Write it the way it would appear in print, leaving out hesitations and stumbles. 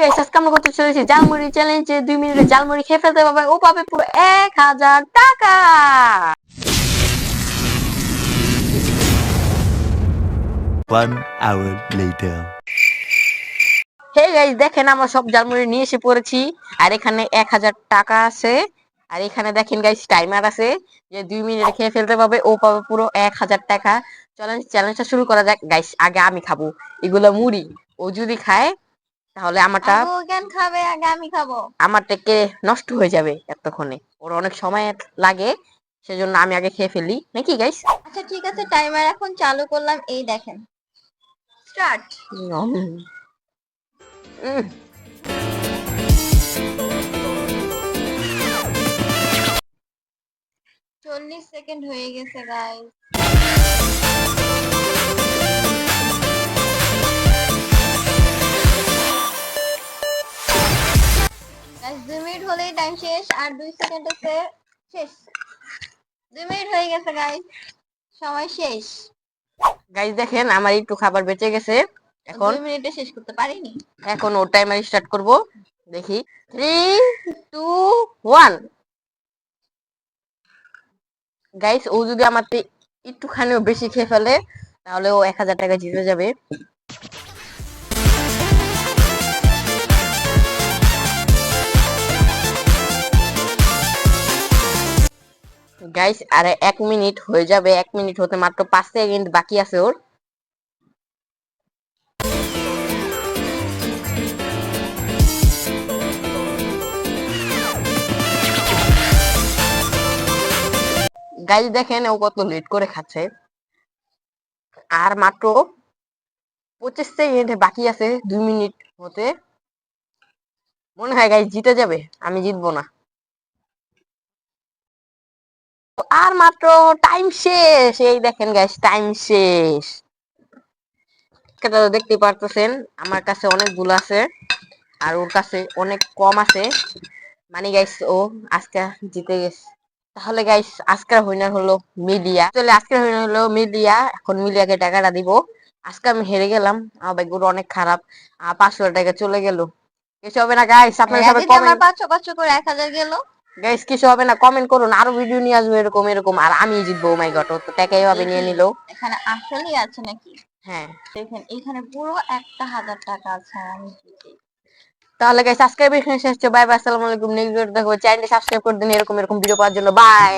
Guys আজকে আমরা করতে চলেছি জালমুড়ি চ্যালেঞ্জে 2 মিনিটে জালমুড়ি খেয়ে ফেলতে পারবে ও পাবে পুরো 1000 টাকা। 1 hour later. হে গাইস দেখেন আমরা সব জালমুড়ি নিয়ে এসে পড়েছি আর এখানে 1000 টাকা আছে। আর এখানে দেখেন গাইস টাইমার আছে যে 2 মিনিটে খেয়ে ফেলতে পারবে ও পাবে পুরো 1000 টাকা। চলেন চ্যালেঞ্জটা শুরু করা যাক। গাইস আগে আমি খাবো এগুলো মুড়ি, ও যদি খায় তাহলে আমারটা খাবে আগে আমি খাবো। আমারটাকে নষ্ট হয়ে যাবে এতক্ষণে, ওর অনেক সময় লাগে, সেজন্য আমি আগে খেয়ে ফেলি নাকি গাইস। আচ্ছা ঠিক আছে, টাইমার এখন চালু করলাম, এই দেখেন স্টার্ট। 40 সেকেন্ড হয়ে গেছে গাইস। গাইস 2 মিনিট হলেই টাইম শেষ, আর 2 সেকেন্ড আছে। শেষ, 2 মিনিট হয়ে গেছে গাইস, সময় শেষ। গাইস দেখেন আমার একটু খাবার বেঁচে গেছে, এখন 2 মিনিটে শেষ করতে পারিনি। এখন ও টাইমার স্টার্ট করব, দেখি 3 2 1। গাইস ও যদি আমার একটুখানিও বেশি খেয়ে ফেলে তাহলে ও 1000 টাকা জিতে যাবে। গাইস আরে 1 মিনিট হয়ে যাবে, 1 মিনিট হতে মাত্র 5 সেকেন্ড বাকি আছে ওর। গাইস দেখেন ও কত লেট করে খাচ্ছে, আর মাত্র 25 সেকেন্ড বাকি আছে 2 মিনিট হতে। মনে হয় গাইস জিতে যাবে, আমি জিতবো না। আর মাত্র টাইম শেষ, এই দেখেন গাইস টাইম শেষ। এটা দেখতে পারতেছেন আমার কাছে অনেকগুলো আছে আর ওর কাছে অনেক কম আছে, মানে গাইস ও আজকে জিতে গেছে। তাহলে গাইস আজকের উইনার হলো মিডিয়া। তাহলে আজকের উইনার হলো মিডিয়া, এখন মিডিয়াকে টাকাটা দিব। আজকে আমি হেরে গেলাম, আমার ভাগ্যটা অনেক খারাপ, 500 টাকা চলে গেল। কিছু হবে না গাইস, আপনারা সবাই আমার কমেন্ট, 500 করে 1000 গেল। গাইস কিছু হবে না, কমেন্ট করুন, আরো ভিডিও নিয়ে আসবো এরকম এরকম, আর আমি জিতবো। ও মাই গড, ও তো টাকাই ভাবে নিয়ে নিল। এখানে আসলেই আছে নাকি? হ্যাঁ দেখেন এখানে পুরো 1000 টাকা আছে, আর আমি জিতে। তাহলে গাইস সাবস্ক্রাইব এখানে শেষ হচ্ছে। বাই বাই, আসসালামু আলাইকুম। নেক্সট ভিডিও দেখো, চ্যানেলটি সাবস্ক্রাইব করে দিন এরকম এরকম ভিডিও পাওয়ার জন্য। বাই।